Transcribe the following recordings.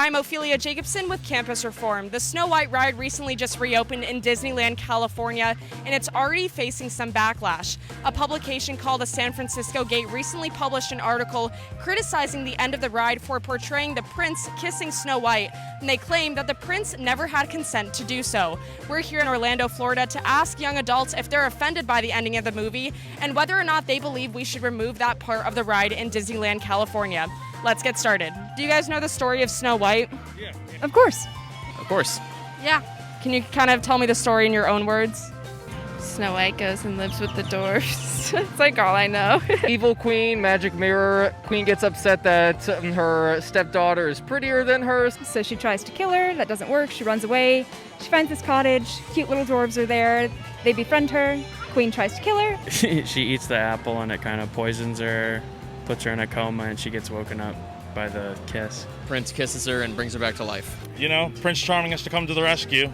I'm Ophelie Jacobson with Campus Reform. The Snow White ride recently just reopened in Disneyland, California, and it's already facing some backlash. A publication called the San Francisco Gate recently published an article criticizing the end of the ride for portraying the prince kissing Snow White, and they claim that the prince never had consent to do so. We're here in Orlando, Florida to ask young adults if they're offended by the ending of the movie and whether or not they believe we should remove that part of the ride in Disneyland, California. Let's get started. Do you guys know the story of Snow White? Yeah. Of course. Of course. Yeah. Can you kind of tell me the story in your own words? Snow White goes and lives with the dwarfs. It's like all I know. Evil queen, magic mirror. Queen gets upset that her stepdaughter is prettier than her. So she tries to kill her. That doesn't work. She runs away. She finds this cottage. Cute little dwarves are there. They befriend her. Queen tries to kill her. She eats the apple and it kind of poisons her, puts her in a coma, and she gets woken up by the kiss. Prince kisses her and brings her back to life. You know, Prince Charming has to come to the rescue,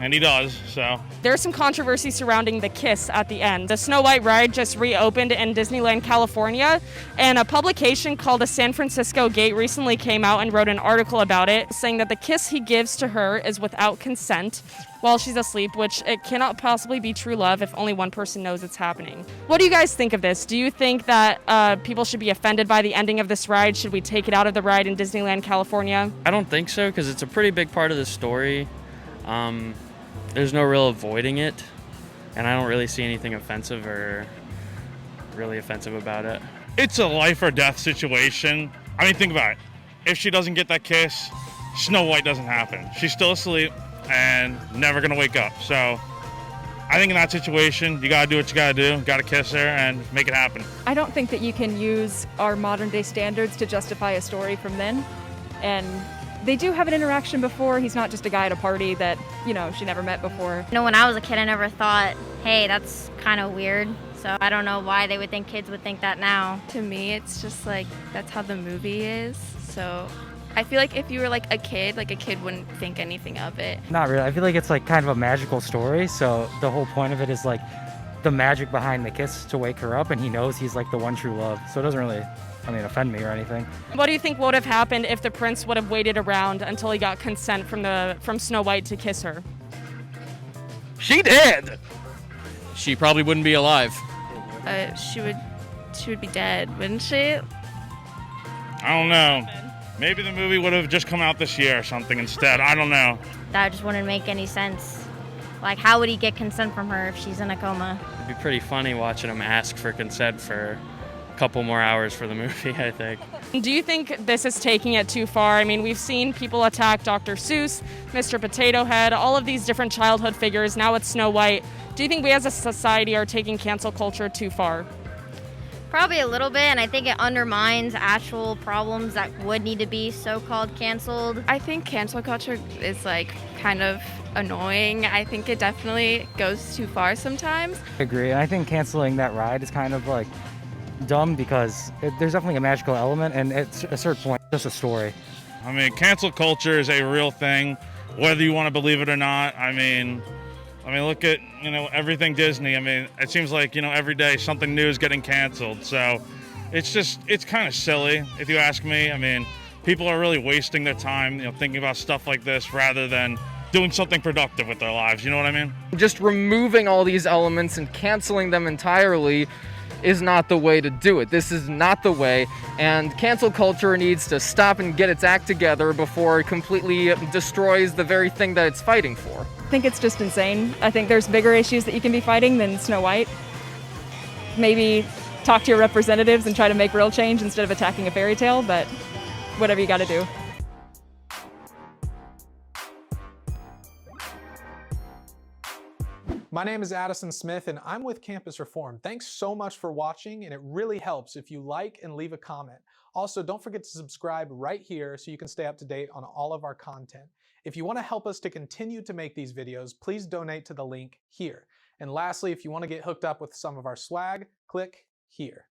and he does, so. There's some controversy surrounding the kiss at the end. The Snow White ride just reopened in Disneyland, California, and a publication called the San Francisco Gate recently came out and wrote an article about it, saying that the kiss he gives to her is without consent while she's asleep, which it cannot possibly be true love if only one person knows it's happening. What do you guys think of this? Do you think that people should be offended by the ending of this ride? Should we take it out of the ride in Disneyland, California? I don't think so, because it's a pretty big part of the story. There's no real avoiding it, and I don't really see anything offensive or really offensive about it. It's a life or death situation. I mean, think about it. If she doesn't get that kiss, Snow White doesn't happen. She's still asleep and never gonna wake up. So I think in that situation, you gotta do what you gotta do. Gotta kiss her and make it happen. I don't think that you can use our modern day standards to justify a story from then. And they do have an interaction before. He's not just a guy at a party that, she never met before. When I was a kid, I never thought, hey, that's kind of weird. So I don't know why they would think kids would think that now. To me, it's just like, that's how the movie is. So I feel like if you were like a kid wouldn't think anything of it. Not really. I feel like it's like kind of a magical story. So the whole point of it is like the magic behind the kiss to wake her up, and he knows he's like the one true love. So it doesn't really, offend me or anything. What do you think would have happened if the prince would have waited around until he got consent from Snow White to kiss her? She did! She probably wouldn't be alive. She would be dead, wouldn't she? I don't know. Maybe the movie would have just come out this year or something instead. I don't know. That just wouldn't make any sense. Like, how would he get consent from her if she's in a coma? It'd be pretty funny watching him ask for consent for a couple more hours for the movie, I think. Do you think this is taking it too far? I mean, we've seen people attack Dr. Seuss, Mr. Potato Head, all of these different childhood figures. Now it's Snow White. Do you think we as a society are taking cancel culture too far? Probably a little bit, and I think it undermines actual problems that would need to be so-called canceled. I think cancel culture is like kind of annoying. I think it definitely goes too far sometimes. I agree. And I think canceling that ride is kind of like dumb because there's definitely a magical element, and at a certain point, it's just a story. I mean, cancel culture is a real thing, whether you want to believe it or not. I mean, look at, everything Disney. I mean, it seems like, every day something new is getting canceled. So it's kind of silly, if you ask me. I mean, people are really wasting their time, thinking about stuff like this rather than doing something productive with their lives. You know what I mean? Just removing all these elements and canceling them entirely is not the way to do it. This is not the way, and cancel culture needs to stop and get its act together before it completely destroys the very thing that it's fighting for. I think it's just insane. I think there's bigger issues that you can be fighting than Snow White. Maybe talk to your representatives and try to make real change instead of attacking a fairy tale, but whatever you gotta do. My name is Addison Smith and I'm with Campus Reform. Thanks so much for watching, and it really helps if you like and leave a comment. Also, don't forget to subscribe right here so you can stay up to date on all of our content. If you want to help us to continue to make these videos, please donate to the link here. And lastly, if you want to get hooked up with some of our swag, click here.